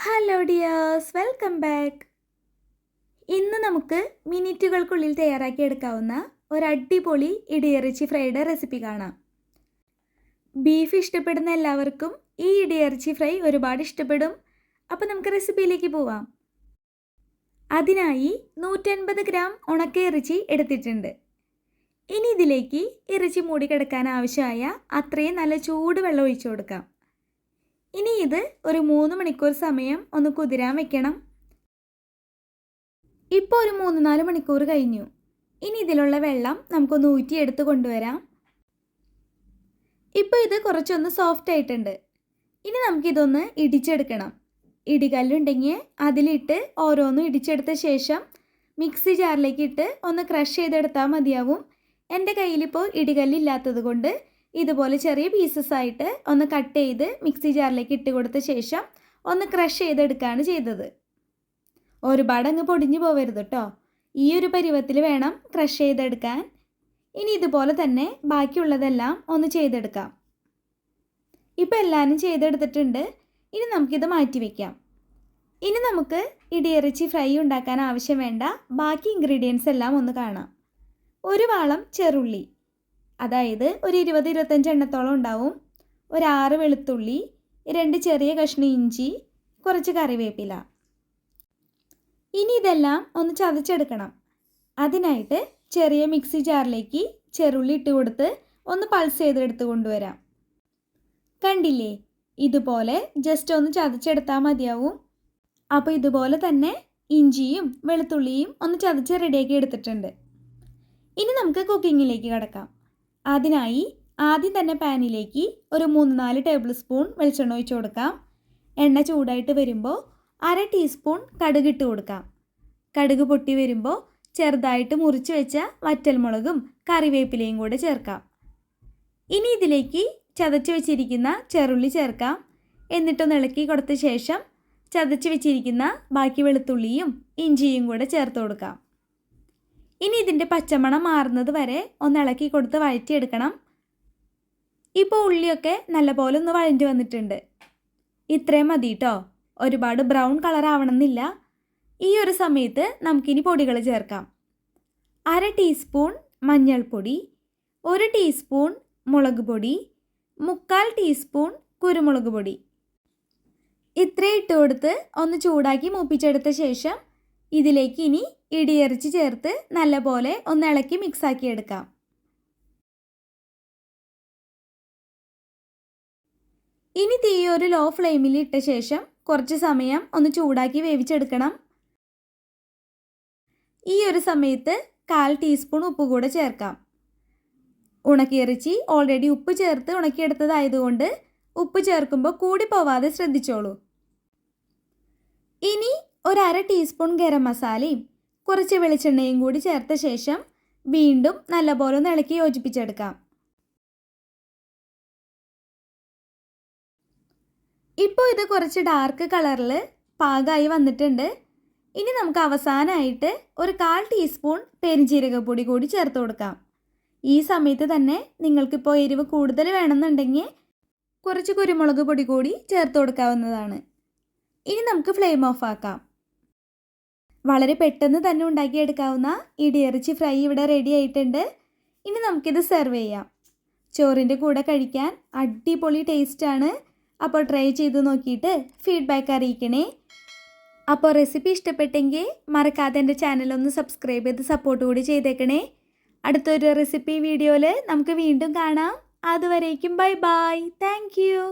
Hello dears, welcome back. ഇന്ന് നമുക്ക് മിനിറ്റുകൾക്കുള്ളിൽ തയ്യാറാക്കിയെടുക്കാവുന്ന ഒരു അടിപൊളി ഇടിയിറച്ചി ഫ്രൈയുടെ റെസിപ്പി കാണാം. ബീഫ് ഇഷ്ടപ്പെടുന്ന എല്ലാവർക്കും ഈ ഇടിയിറച്ചി ഫ്രൈ ഒരുപാട് ഇഷ്ടപ്പെടും. അപ്പോൾ നമുക്ക് റെസിപ്പിയിലേക്ക് പോവാം. അതിനായി 150 ഗ്രാം ഉണക്ക ഇറച്ചി എടുത്തിട്ടുണ്ട്. ഇനി ഇതിലേക്ക് ഇറച്ചി മൂടിക്കിടക്കാൻ ആവശ്യമായ അത്രയും നല്ല ചൂട് വെള്ളം ഒഴിച്ചു കൊടുക്കാം. ഇനി ഇത് ഒരു 3 മണിക്കൂർ സമയം ഒന്ന് കുതിരാൻ വെക്കണം. ഇപ്പോൾ ഒരു 3-4 മണിക്കൂർ കഴിഞ്ഞു. ഇനി ഇതിലുള്ള വെള്ളം നമുക്കൊന്ന് ഊറ്റിയെടുത്ത് കൊണ്ടുവരാം. ഇപ്പോൾ ഇത് കുറച്ചൊന്ന് സോഫ്റ്റ് ആയിട്ടുണ്ട്. ഇനി നമുക്കിതൊന്ന് ഇടിച്ചെടുക്കണം. ഇടികല്ലുണ്ടെങ്കിൽ അതിലിട്ട് ഓരോന്നും ഇടിച്ചെടുത്ത ശേഷം മിക്സി ജാറിലേക്ക് ഇട്ട് ഒന്ന് ക്രഷ് ചെയ്തെടുത്താൽ മതിയാവും. എൻ്റെ കയ്യിലിപ്പോൾ ഇടികല്ലില്ലാത്തത് കൊണ്ട് ഇതുപോലെ ചെറിയ പീസസ് ആയിട്ട് ഒന്ന് കട്ട് ചെയ്ത് മിക്സി ജാറിലേക്ക് ഇട്ട് കൊടുത്ത ശേഷം ഒന്ന് ക്രഷ് ചെയ്തെടുക്കുകയാണ് ചെയ്തത്. ഒരുപാട് അങ്ങ് പൊടിഞ്ഞു പോകരുത് കേട്ടോ. ഈ ഒരു പരുവത്തിൽ വേണം ക്രഷ് ചെയ്തെടുക്കാൻ. ഇനി ഇതുപോലെ തന്നെ ബാക്കിയുള്ളതെല്ലാം ഒന്ന് ചെയ്തെടുക്കാം. ഇപ്പോൾ എല്ലാവരും ചെയ്തെടുത്തിട്ടുണ്ട്. ഇനി നമുക്കിത് മാറ്റി വയ്ക്കാം. ഇനി നമുക്ക് ഇടിയിറച്ചി ഫ്രൈ ഉണ്ടാക്കാൻ ആവശ്യം വേണ്ട ബാക്കി ഇൻഗ്രീഡിയൻസ് എല്ലാം ഒന്ന് കാണാം. ഒരു വാളം ചെറുള്ളി, അതായത് ഒരു 20-25 എണ്ണത്തോളം ഉണ്ടാവും. ഒരു 6 വെളുത്തുള്ളി, 2 ചെറിയ കഷ്ണം ഇഞ്ചി, കുറച്ച് കറിവേപ്പില. ഇനി ഇതെല്ലാം ഒന്ന് ചതച്ചെടുക്കണം. അതിനായിട്ട് ചെറിയ മിക്സി ജാറിലേക്ക് ചെറുള്ളി ഇട്ട് കൊടുത്ത് ഒന്ന് പൾസ് ചെയ്തെടുത്ത് കൊണ്ടുവരാം. കണ്ടില്ലേ, ഇതുപോലെ ജസ്റ്റ് ഒന്ന് ചതച്ചെടുത്താൽ മതിയാവും. അപ്പോൾ ഇതുപോലെ തന്നെ ഇഞ്ചിയും വെളുത്തുള്ളിയും ഒന്ന് ചതച്ച് റെഡിയാക്കി എടുത്തിട്ടുണ്ട്. ഇനി നമുക്ക് കുക്കിങ്ങിലേക്ക് കടക്കാം. അതിനായി ആദ്യം തന്നെ പാനിലേക്ക് ഒരു 3-4 ടേബിൾ സ്പൂൺ വെളിച്ചെണ്ണ ഒഴിച്ച് കൊടുക്കാം. എണ്ണ ചൂടായിട്ട് വരുമ്പോൾ 1/2 ടീസ്പൂൺ കടുക് ഇട്ട് കൊടുക്കാം. കടുക് പൊട്ടി വരുമ്പോൾ ചെറുതായിട്ട് മുറിച്ച് വെച്ച വറ്റൽമുളകും കറിവേപ്പിലയും കൂടെ ചേർക്കാം. ഇനി ഇതിലേക്ക് ചതച്ച് വെച്ചിരിക്കുന്ന ചെറുള്ളി ചേർക്കാം. എന്നിട്ടൊന്ന് ഇളക്കി കൊടുത്ത ശേഷം ചതച്ച് വെച്ചിരിക്കുന്ന ബാക്കി വെളുത്തുള്ളിയും ഇഞ്ചിയും കൂടെ ചേർത്ത് കൊടുക്കാം. ഇനി ഇതിൻ്റെ പച്ചമണം മാറുന്നത് വരെ ഒന്ന് ഇളക്കി കൊടുത്ത് വഴറ്റിയെടുക്കണം. ഇപ്പോൾ ഉള്ളിയൊക്കെ നല്ലപോലെ ഒന്ന് വഴഞ്ഞു വന്നിട്ടുണ്ട്. ഇത്രയും മതി കേട്ടോ. ഒരുപാട് ബ്രൗൺ കളർ ആവണമെന്നില്ല. ഈ ഒരു സമയത്ത് നമുക്കിനി പൊടികൾ ചേർക്കാം. 1/2 ടീസ്പൂൺ മഞ്ഞൾപ്പൊടി, 1 ടീസ്പൂൺ മുളക് പൊടി, 3/4 ടീസ്പൂൺ കുരുമുളക് പൊടി. ഇത്രയും ഇട്ട് കൊടുത്ത് ഒന്ന് ചൂടാക്കി മൂപ്പിച്ചെടുത്ത ശേഷം ഇതിലേക്ക് ഇനി ഇടിയിറച്ചി ചേർത്ത് നല്ലപോലെ ഒന്ന് ഇളക്കി മിക്സാക്കി എടുക്കാം. ഇനി തീ ഒരു ലോ ഫ്ലെയിമിൽ ഇട്ട ശേഷം കുറച്ച് സമയം ഒന്ന് ചൂടാക്കി വേവിച്ചെടുക്കണം. ഈ ഒരു സമയത്ത് 1/4 ടീസ്പൂൺ ഉപ്പ് കൂടെ ചേർക്കാം. ഉണക്കിയിറച്ചി ഓൾറെഡി ഉപ്പ് ചേർത്ത് ഉണക്കിയെടുത്തതായതുകൊണ്ട് ഉപ്പ് ചേർക്കുമ്പോൾ കൂടി പോവാതെ ശ്രദ്ധിച്ചോളൂ. ഇനി ഒരു 1/2 ടീസ്പൂൺ ഗരം മസാലയും കുറച്ച് വെളിച്ചെണ്ണയും കൂടി ചേർത്ത ശേഷം വീണ്ടും നല്ലപോലെ ഒന്ന് ഇളക്കി യോജിപ്പിച്ചെടുക്കാം. ഇപ്പോൾ ഇത് കുറച്ച് ഡാർക്ക് കളറിൽ പാകമായി വന്നിട്ടുണ്ട്. ഇനി നമുക്ക് അവസാനമായിട്ട് ഒരു 1/4 ടീസ്പൂൺ പെരുംജീരകപ്പൊടി കൂടി ചേർത്ത് കൊടുക്കാം. ഈ സമയത്ത് തന്നെ നിങ്ങൾക്കിപ്പോൾ എരിവ് കൂടുതൽ വേണമെന്നുണ്ടെങ്കിൽ കുറച്ച് കുരുമുളക് പൊടി കൂടി ചേർത്ത് കൊടുക്കാവുന്നതാണ്. ഇനി നമുക്ക് ഫ്ലെയിം ഓഫ് ആക്കാം. വളരെ പെട്ടെന്ന് തന്നെ ഉണ്ടാക്കിയെടുക്കാവുന്ന ഇടിയിറച്ചി ഫ്രൈ ഇവിടെ റെഡി ആയിട്ടുണ്ട്. ഇനി നമുക്കിത് സെർവ് ചെയ്യാം. ചോറിൻ്റെ കൂടെ കഴിക്കാൻ അടിപൊളി ടേസ്റ്റാണ്. അപ്പോൾ ട്രൈ ചെയ്ത് നോക്കിയിട്ട് ഫീഡ്ബാക്ക് അറിയിക്കണേ. അപ്പോൾ റെസിപ്പി ഇഷ്ടപ്പെട്ടെങ്കിൽ മറക്കാതെ എൻ്റെ ചാനലൊന്ന് സബ്സ്ക്രൈബ് ചെയ്ത് സപ്പോർട്ട് കൂടി ചെയ്തേക്കണേ. അടുത്തൊരു റെസിപ്പി വീഡിയോയിൽ നമുക്ക് വീണ്ടും കാണാം. അതുവരേക്കും ബൈ ബൈ. Thank you.